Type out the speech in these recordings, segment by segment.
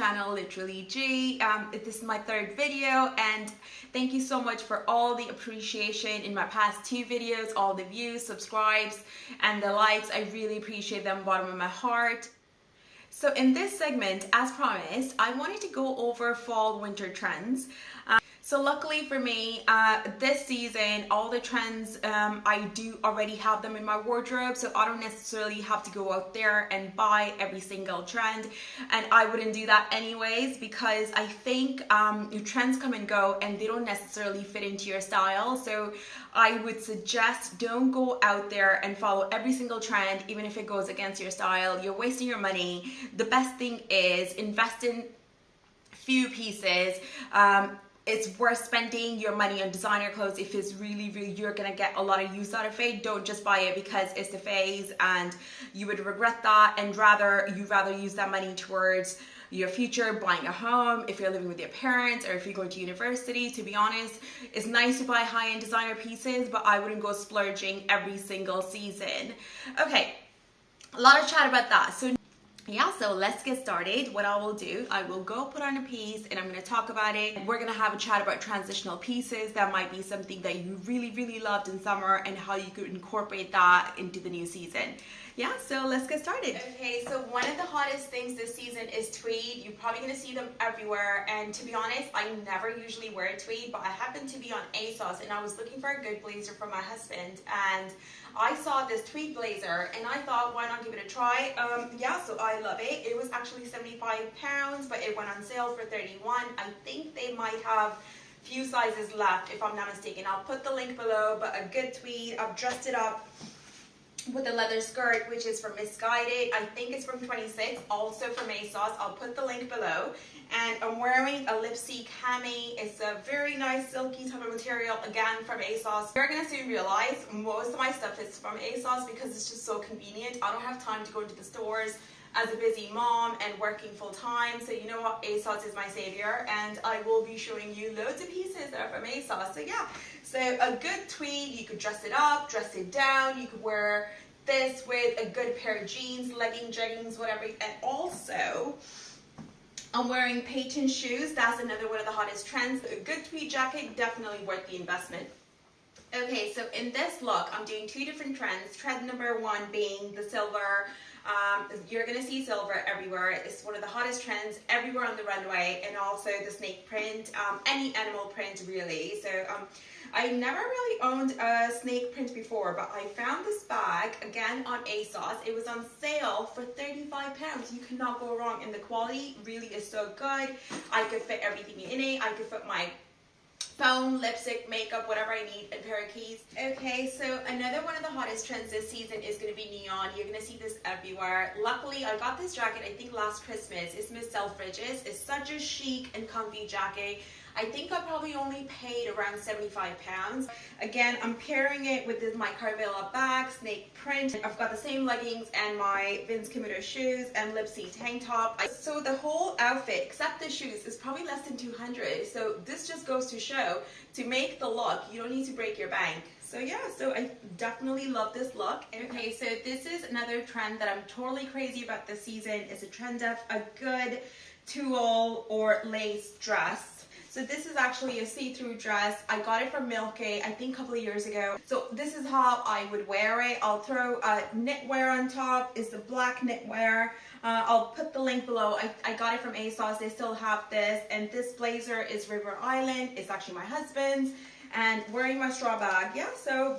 channel LITERALLYG. This is my third video, and thank you so much for all the appreciation in my past 2 videos, all the views, subscribes, and the likes. I really appreciate them, bottom of my heart. So in this segment, as promised, I wanted to go over fall winter trends. So luckily for me, this season, all the trends, I do already have them in my wardrobe, so I don't necessarily have to go out there and buy every single trend, and I wouldn't do that anyways, because I think your trends come and go and they don't necessarily fit into your style. So I would suggest don't go out there and follow every single trend, even if it goes against your style. You're wasting your money. The best thing is invest in few pieces. It's worth spending your money on designer clothes if it's really you're gonna get a lot of use out of it. Don't just buy it because it's the phase and you would regret that, and you'd rather use that money towards your future, buying a home, if you're living with your parents, or if you're going to university. To be honest, it's nice to buy high-end designer pieces, but I wouldn't go splurging every single season. Okay, a lot of chat about that. Yeah, so let's get started. What I will do, I will go put on a piece and I'm going to talk about it. We're going to have a chat about transitional pieces. That might be something that you really loved in summer and how you could incorporate that into the new season. Yeah, so let's get started. Okay, so one of the hottest things this season is tweed. You're probably going to see them everywhere, and to be honest, I never usually wear tweed, but I happened to be on Asos and I was looking for a good blazer for my husband, and I saw this tweed blazer and I thought, why not give it a try? Yeah, so I love it. It was actually £75, but it went on sale for $31. I think they might have few sizes left, if I'm not mistaken. I'll put the link below, but a good tweed. I've dressed it up with a leather skirt, which is from Missguided. I think it's from 26, also from Asos. I'll put the link below. And I'm wearing a Lipsy cami. It's a very nice silky type of material, again from Asos. You're gonna soon realize most of my stuff is from Asos because it's just so convenient. I don't have time to go into the stores as a busy mom and working full time. So you know what, Asos is my savior, and I will be showing you loads of pieces that are from Asos. So yeah, so a good tweed, you could dress it up, dress it down. You could wear this with a good pair of jeans, leggings, whatever. And also, I'm wearing patent shoes. That's another one of the hottest trends. A good tweed jacket, definitely worth the investment. Okay, so in this look, I'm doing 2 different trends. Trend number 1 being the silver. You're going to see silver everywhere. It's one of the hottest trends everywhere on the runway, and also the snake print, any animal print really. So I never really owned a snake print before, but I found this bag again on Asos. It was on sale for £35. You cannot go wrong, and the quality really is so good. I could fit everything in it. I could fit my phone, lipstick, makeup, whatever I need, and a pair of keys. Okay, so another one of the hottest trends this season is going to be neon. You're going to see this everywhere. Luckily, I got this jacket, I think last Christmas. It's Miss Selfridges. It's such a chic and comfy jacket. I think I probably only paid around £75. Again, I'm pairing it with my Carvela bag, snake print. I've got the same leggings and my Vince Camuto shoes and Lipsy tank top. So the whole outfit, except the shoes, is probably less than $200. So this just goes to show, to make the look, you don't need to break your bank. So yeah, so I definitely love this look. Okay, so this is another trend that I'm totally crazy about this season. It's a trend of a good tulle or lace dress. So this is actually a see-through dress. I got it from Milky, I think a couple of years ago. So this is how I would wear it. I'll throw a knitwear on top. It's the black knitwear. I'll put the link below. I got it from Asos. They still have this. And this blazer is River Island. It's actually my husband's. And wearing my straw bag. Yeah, so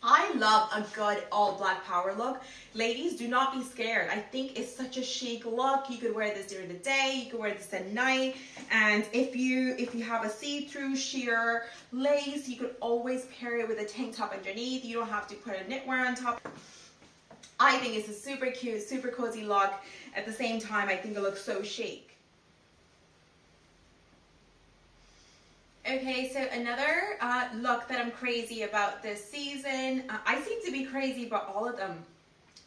I love a good all black power look. Ladies, do not be scared. I think it's such a chic look. You could wear this during the day, you could wear this at night, and if you have a see-through sheer lace, you could always pair it with a tank top underneath. You don't have to put a knitwear on top. I think it's a super cute, super cozy look. At the same time, I think it looks so chic. Okay, so another look that I'm crazy about this season. I seem to be crazy about all of them.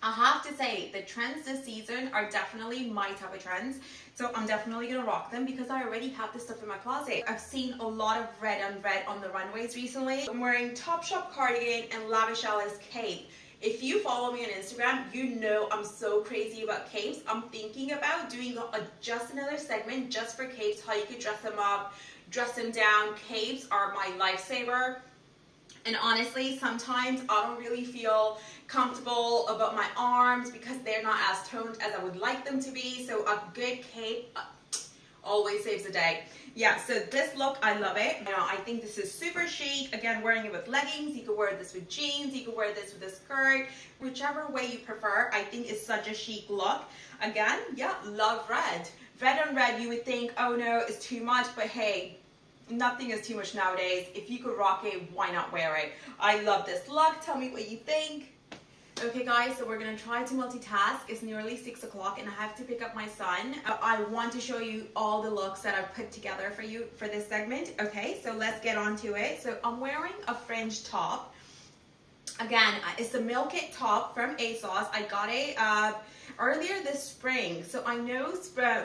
I have to say, the trends this season are definitely my type of trends. So I'm definitely going to rock them because I already have this stuff in my closet. I've seen a lot of red on red on the runways recently. I'm wearing Topshop cardigan and Lavish Alice cape. If you follow me on Instagram, you know I'm so crazy about capes. I'm thinking about doing just another segment just for capes, how you could dress them up, dress them down. Capes are my lifesaver. And honestly, sometimes I don't really feel comfortable about my arms because they're not as toned as I would like them to be. So a good cape always saves the day. Yeah, so this look, I love it. You know, I think this is super chic. Again, wearing it with leggings. You could wear this with jeans. You could wear this with a skirt. Whichever way you prefer, I think it's such a chic look. Again, yeah, love red. Red on red, you would think, oh no, it's too much. But hey, nothing is too much nowadays. If you could rock it, why not wear it? I love this look. Tell me what you think. Okay guys, so we're gonna try to multitask. It's nearly 6 o'clock and I have to pick up my son. I want to show you all the looks that I've put together for you for this segment. Okay, so let's get on to it. So I'm wearing a fringe top. Again, it's a Milk It top from Asos. I got it earlier this spring. So I know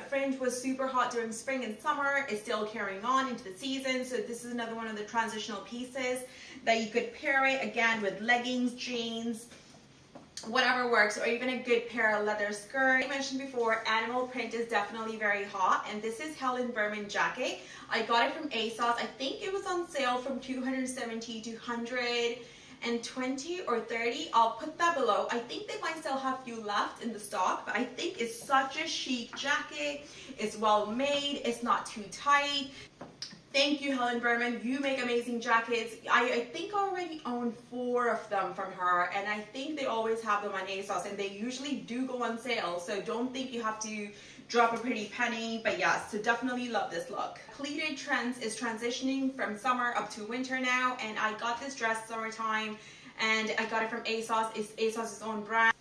fringe was super hot during spring and summer. It's still carrying on into the season. So this is another one of the transitional pieces that you could pair it again with leggings, jeans, whatever works, or even a good pair of leather skirt. I mentioned before, animal print is definitely very hot, and this is Helene Berman jacket. I got it from Asos. I think it was on sale from $270 to $120 or $30. I'll put that below. I think they might still have a few left in the stock, but I think it's such a chic jacket. It's well made. It's not too tight. Thank you, Helene Berman. You make amazing jackets. I think I already own 4 of them from her, and I think they always have them on Asos, and they usually do go on sale, so don't think you have to drop a pretty penny. But yeah, so definitely love this look. Pleated trends is transitioning from summer up to winter now, and I got this dress summertime, and I got it from Asos. It's Asos' own brand.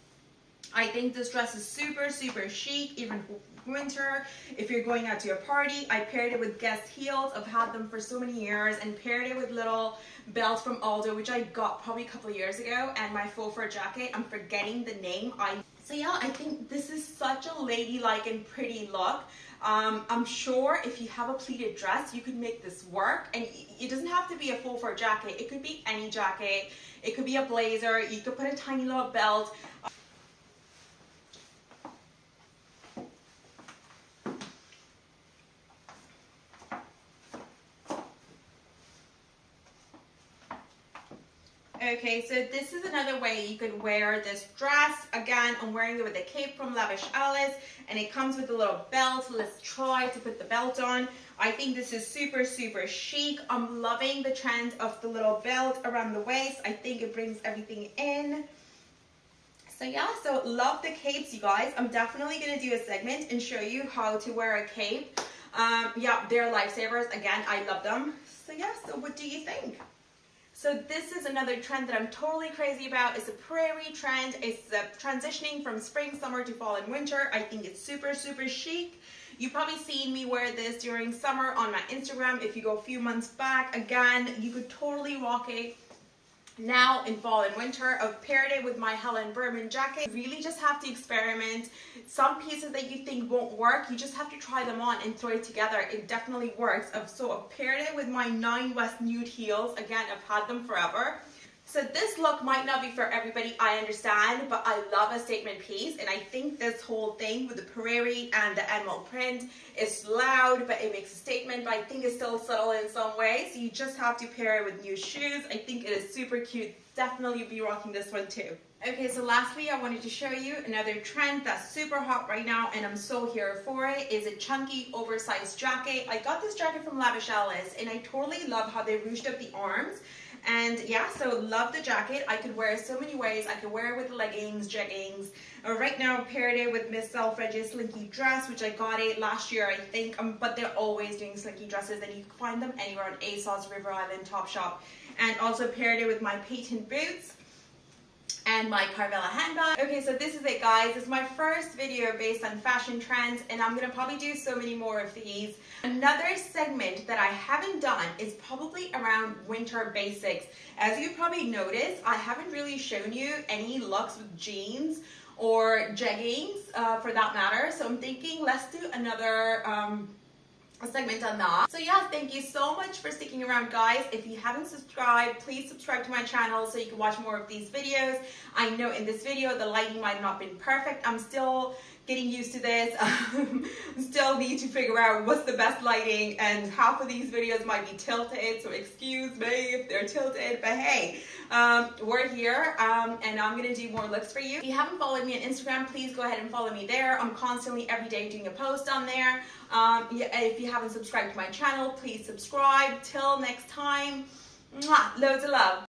I think this dress is super, super chic, even winter. If you're going out to a party, I paired it with Guess heels. I've had them for so many years, and paired it with little belts from Aldo, which I got probably a couple of years ago, and my faux fur jacket. I'm forgetting the name. So yeah, I think this is such a ladylike and pretty look. I'm sure if you have a pleated dress, you could make this work, and it doesn't have to be a faux fur jacket. It could be any jacket. It could be a blazer. You could put a tiny little belt. Okay, so this is another way you could wear this dress. Again, I'm wearing it with a cape from Lavish Alice, and it comes with a little belt. Let's try to put the belt on. I think this is super, super chic. I'm loving the trend of the little belt around the waist. I think it brings everything in. So yeah, so love the capes, you guys. I'm definitely going to do a segment and show you how to wear a cape. Yeah, they're lifesavers. Again, I love them. So yeah, so what do you think? So this is another trend that I'm totally crazy about. It's a Prairie trend. It's transitioning from spring, summer to fall and winter. I think it's super, super chic. You've probably seen me wear this during summer on my Instagram. If you go a few months back, again, you could totally rock it now in fall and winter. I've paired it with my Helene Berman jacket. You really just have to experiment. Some pieces that you think won't work, you just have to try them on and throw it together. It definitely works. So I've paired it with my 9 West nude heels. Again, I've had them forever. So this look might not be for everybody, I understand, but I love a statement piece, and I think this whole thing with the Prairie and the animal print is loud, but it makes a statement, but I think it's still subtle in some way. So you just have to pair it with new shoes. I think it is super cute. Definitely be rocking this one too. Okay, so lastly, I wanted to show you another trend that's super hot right now, and I'm so here for it, is a chunky oversized jacket. I got this jacket from Lavish Alice, and I totally love how they ruched up the arms. And yeah, so love the jacket. I could wear it so many ways. I could wear it with leggings, jeggings. Right now, I paired it with Miss Selfridges slinky dress, which I got it last year, I think. But they're always doing slinky dresses, and you can find them anywhere on Asos, River Island, Topshop. And also paired it with my patent boots and my Carvela handbag. Okay, so this is it, guys. This is my first video based on fashion trends, and I'm gonna probably do so many more of these. Another segment that I haven't done is probably around winter basics. As you probably noticed, I haven't really shown you any looks with jeans or jeggings for that matter. So I'm thinking let's do another segment on that. So yeah, thank you so much for sticking around, guys. If you haven't subscribed, please subscribe to my channel so you can watch more of these videos. I know in this video the lighting might not have been perfect. I'm still getting used to this. Still need to figure out what's the best lighting, and half of these videos might be tilted, so excuse me if they're tilted, but hey, we're here, and I'm gonna do more looks for you. If you haven't followed me on Instagram, please go ahead and follow me there. I'm constantly every day doing a post on there. If you haven't subscribed to my channel, please subscribe. Till next time, mwah, loads of love.